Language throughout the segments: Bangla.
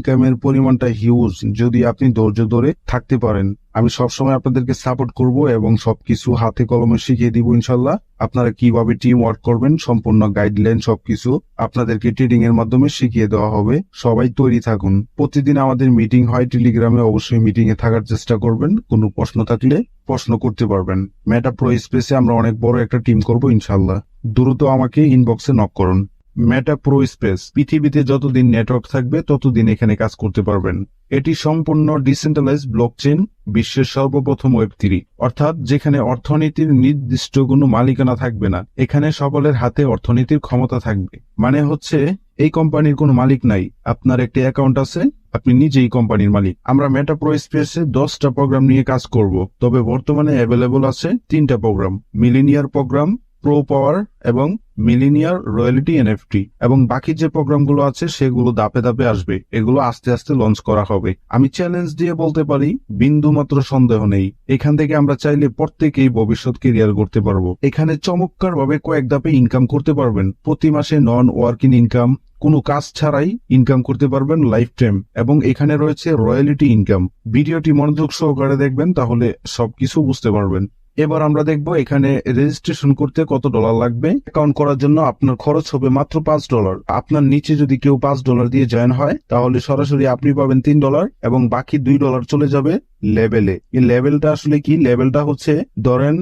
ইনকামের পরিমাণটা হিউজ যদি আপনি ধৈর্য ধরে থাকতে পারেন। আমি সবসময় আপনাদেরকে সাপোর্ট করব এবং সবকিছু হাতে কলমে শিখিয়ে দিব ইনশাল্লাহ। আপনারা কিভাবে টিম ওয়ার্ক করবেন সম্পূর্ণ গাইডলাইন সবকিছু আপনাদেরকে ট্রেডিং এর মাধ্যমে শিখিয়ে দেওয়া হবে। সবাই তৈরি থাকুন। প্রতিদিন আমাদের মিটিং হয় টেলিগ্রামে, অবশ্যই মিটিং এ থাকার চেষ্টা করবেন। কোনো প্রশ্ন থাকলে প্রশ্ন করতে পারবেন। মেটা প্রো স্পেসে আমরা অনেক বড় একটা টিম করব ইনশাল্লাহ। দ্রুত আমাকে ইনবক্সে নক করুন। মেটা প্রো স্পেস, পৃথিবীতে যতদিন নেটওয়ার্ক থাকবে ততদিন এখানে কাজ করতে পারবেন। এটি সম্পূর্ণ ডিসেন্ট্রালাইজড ব্লকচেন, বিশ্বের সর্বপ্রথম ওয়েব3, অর্থাৎ যেখানে অর্থনীতির নির্দিষ্ট কোনো মালিকানা থাকবে না। এখানে সকলের হাতে অর্থনীতির ক্ষমতা থাকবে। মানে হচ্ছে এই কোম্পানির কোনো মালিক নাই, আপনার একটা অ্যাকাউন্ট আছে, আপনি নিজেই কোম্পানির মালিক। আমরা মেটা প্রো স্পেসে 10টা প্রোগ্রাম নিয়ে কাজ করব, তবে বর্তমানে অ্যাভেলেবল আছে 3টা প্রোগ্রাম, মিলিনিয়ার প্রোগ্রাম, প্রো পাওয়ার এবং মিলিনিয়ার রয়্যালিটি এনএফটি, এবং বাকি যে প্রোগ্রামগুলো আছে সেগুলো ধাপে ধাপে আসবে। এগুলো আস্তে আস্তে লঞ্চ করা হবে। আমি চ্যালেঞ্জ দিয়ে বলতে পারি, বিন্দু মাত্র সন্দেহ নেই, এখান থেকে আমরা চাইলে প্রত্যেকেই ভবিষ্যৎ ক্যারিয়ার করতে পারবো। এখানে চমৎকার ভাবে কয়েক ধাপে ইনকাম করতে পারবেন। প্রতি মাসে নন ওয়ার্কিং ইনকাম, কোনো কাজ ছাড়াই ইনকাম করতে পারবেন লাইফ টাইম, এবং এখানে রয়েছে রয়্যালিটি ইনকাম। ভিডিওটি মনোযোগ সহকারে দেখবেন, তাহলে সবকিছু বুঝতে পারবেন। এবার আমরা দেখব এখানে রেজিস্ট্রেশন করতে কত ডলার লাগবে। অ্যাকাউন্ট করার জন্য আপনার খরচ হবে মাত্র $5। আপনার নিচে যদি কেউ $5 দিয়ে জয়েন হয়, তাহলে সরাসরি আপনি পাবেন $3 এবং বাকি $2 চলে যাবে লেভেলে। এই লেভেলটা আসলে কি? লেভেলটা হচ্ছে, ধরেন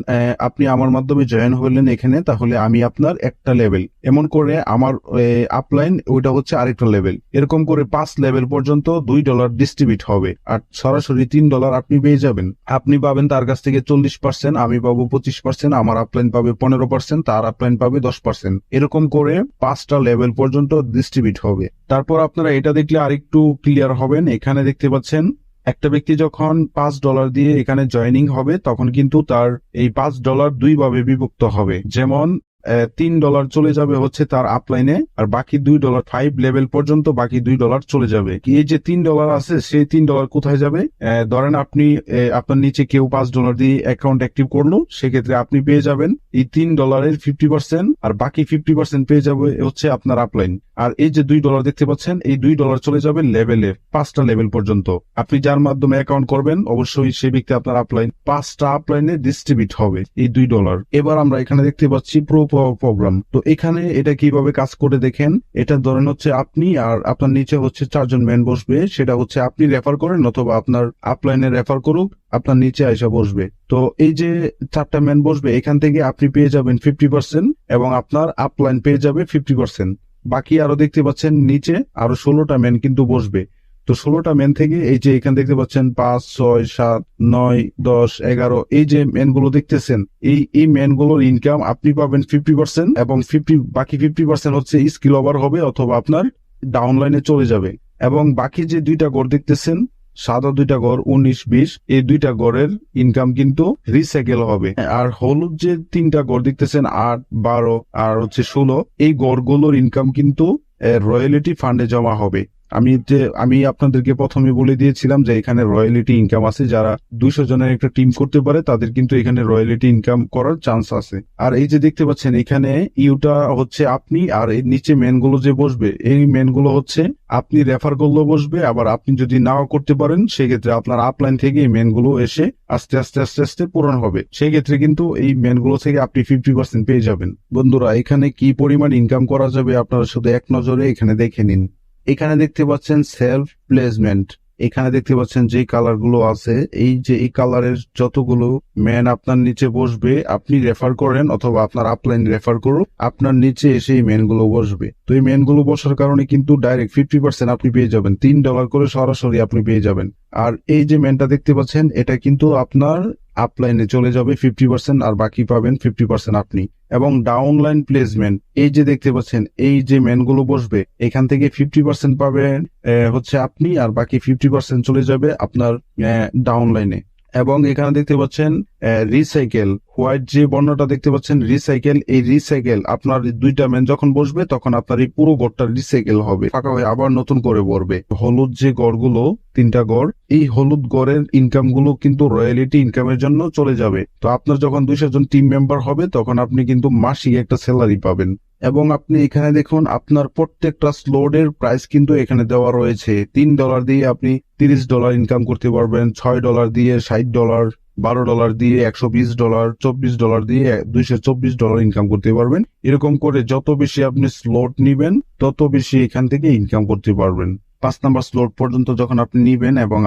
আপনি আমার মাধ্যমে জয়েন হলেন এখানে, তাহলে আমি আপনার একটা লেভেল, এমন করে আমার আপলাইন ওইটা হচ্ছে আরেকটা লেভেল, এরকম করে 5 লেভেল পর্যন্ত $2 ডিস্ট্রিবিউট হবে। আর সরাসরি $3 আপনি পেয়ে যাবেন। আপনি পাবেন তার কাছ থেকে 40%, আমি পাবো 25%, আমার আপলাইন পাবে 15%, তার আপলাইন পাবে 10%। এরকম করে 5টা লেভেল পর্যন্ত ডিস্ট্রিবিউট হবে। তারপর আপনারা এটা দেখলে আরেকটু ক্লিয়ার হবেন। এখানে দেখতে পাচ্ছেন একটা ব্যক্তি যখন $5 দিয়ে এখানে জয়েনিং হবে, তখন কিন্তু তার এই $5 দুই ভাবে বিভক্ত হবে। যেমন $3 চলে যাবে হচ্ছে তার আপলাইনে, আর বাকি $2 5 লেভেল পর্যন্ত বাকি $2 চলে যাবে। এই যে $3 আছে, সেই $3 কোথায় যাবে? ধরেন আপনি আপনার নিচে কেউ $5 দিয়ে অ্যাকাউন্ট অ্যাক্টিভ করলো, সেক্ষেত্রে আপনি পেয়ে যাবেন এই $3 50%, আর বাকি 50% পেয়ে যাবে হচ্ছে আপনার আপলাইন। আর এই যে $2 দেখতে পাচ্ছেন, এই $2 চলে যাবে লেভেলে, 5টা লেভেল পর্যন্ত। আপনি যার মাধ্যমে অ্যাকাউন্ট করবেন, অবশ্যই সেই ব্যক্তি আপনার আপলাইন, 5টা আপলাইনে ডিস্ট্রিবিউট হবে এই $2। এবার আমরা এখানে দেখতে পাচ্ছি প্রো প্রোগ্রাম। তো এখানে এটা কিভাবে কাজ করে দেখেন। এটা ধরেন হচ্ছে আপনি আর আপনার নিচে হচ্ছে 4জন ম্যান বসবে, সেটা হচ্ছে আপনি রেফার করেন অথবা আপনার আপলাইনে রেফার করুক, আপনার নিচে আইসা বসবে। তো এই যে 4টা ম্যান বসবে, এখান থেকে আপনি পেয়ে যাবেন 50% এবং আপনার আপলাইন পেয়ে যাবে 50%। বাকি আরো দেখতে পাচ্ছেন নিচে আরো 16টা ম্যান কিন্তু বসবে। তো 16টা ম্যান থেকে এই যে এখানে দেখতে পাচ্ছেন 5, 6, 7, 9, 10, 11, এই যে ম্যান গুলো দেখতেছেন, এই ম্যান গুলোর ইনকাম আপনি পাবেন 50% এবং বাকি 50% হচ্ছে স্কিল ওভার হবে অথবা আপনার ডাউনলাইনে চলে যাবে। এবং বাকি যে 2টা গড় দেখতেছেন, সাদা 2টা গড় 19, 20, এই 2টা গড়ের ইনকাম কিন্তু রিসাইকেল হবে। আর হলুদ যে 3টা গড় দেখতেছেন 8, 12 আর হচ্ছে 16, এই গড়গুলোর ইনকাম কিন্তু রয়্যালিটি ফান্ডে জমা হবে। আমি আপনাদেরকে প্রথমে বলে দিয়েছিলাম যে এখানে রয়্যালিটি ইনকাম আছে। যারা 200 জনের একটা টিম করতে পারে, তাদের কিন্তু এখানে রয়্যালিটি ইনকাম করার চান্স আছে। আর এই যে দেখতে পাচ্ছেন এখানে ইউটা হচ্ছে আপনি, আর এই নিচে মেনগুলো যে বসবে, এই মেনগুলো হচ্ছে আপনি রেফার করলেও বসবে। আবার আপনি যদি নাও করতে পারেন, সেক্ষেত্রে আপনার আপলাইন থেকে এই মেনগুলো এসে আস্তে আস্তে আস্তে আস্তে পূরণ হবে। সেই ক্ষেত্রে কিন্তু এই মেনগুলো থেকে আপনি 50% পেয়ে যাবেন। বন্ধুরা, এখানে কি পরিমাণ ইনকাম করা যাবে আপনারা শুধু এক নজরে এখানে দেখে নিন। এখানে দেখতে পাচ্ছেন সেলফ প্লেসমেন্ট। এখানে দেখতে পাচ্ছেন যে কালার গুলো আছে, এই যে এই কালারের যতগুলো ম্যান আপনার নিচে বসবে, আপনি রেফার করেন অথবা আপনার আপলাইন রেফার করুন, আপনার নিচে এসে এই ম্যান গুলো বসবে। তো এই ম্যান গুলো বসার কারণে কিন্তু ডাইরেক্ট 50% আপনি পেয়ে যাবেন। $3 করে সরাসরি আপনি পেয়ে যাবেন। আর এই যে ম্যানটা দেখতে পাচ্ছেন, এটা কিন্তু আপনার আপলাইনে চলে যাবে 50%, আর বাকি পাবেন 50% আপনি। এবং ডাউনলাইন প্লেসমেন্ট, এই যে দেখতে পাচ্ছেন, এই যে ম্যানগুলো বসবে, এখান থেকে 50% পাবেন হচ্ছে আপনি, আর বাকি 50% চলে যাবে আপনার ডাউনলাইনে। এবং এখানে দেখতে পাচ্ছেন রিসাইকেল, হোয়াইট যে বর্ণটা দেখতে পাচ্ছেন রিসাইকেল, এই রিসাইকেল আপনার 2টা ম্যান যখন বসবে, তখন আপনার এই পুরো গড়টা রিসাইকেল হবে, ফাঁকা হয়ে আবার নতুন করে ভরবে। হলুদ যে গড়গুলো 3টা গড়, এই হলুদ গড়ের ইনকাম গুলো কিন্তু রয়্যালিটি ইনকামের জন্য চলে যাবে। তো আপনার যখন 200 জন টিম মেম্বার হবে, তখন আপনি কিন্তু মাসিক একটা স্যালারি পাবেন। এবং আপনি এখানে দেখুন আপনার প্রত্যেকটা স্লটের প্রাইস কিন্তু এখানে দেওয়া রয়েছে। $3 দিয়ে আপনি $30 ইনকাম করতে পারবেন, $6 দিয়ে $60, $12 দিয়ে $120, $24 দিয়ে $224 ইনকাম করতে পারবেন। এরকম করে যত বেশি আপনি স্লট নিবেন তত বেশি এখান থেকে ইনকাম করতে পারবেন। 5 নাম্বার স্লট পর্যন্ত যখন আপনি নিবেন এবং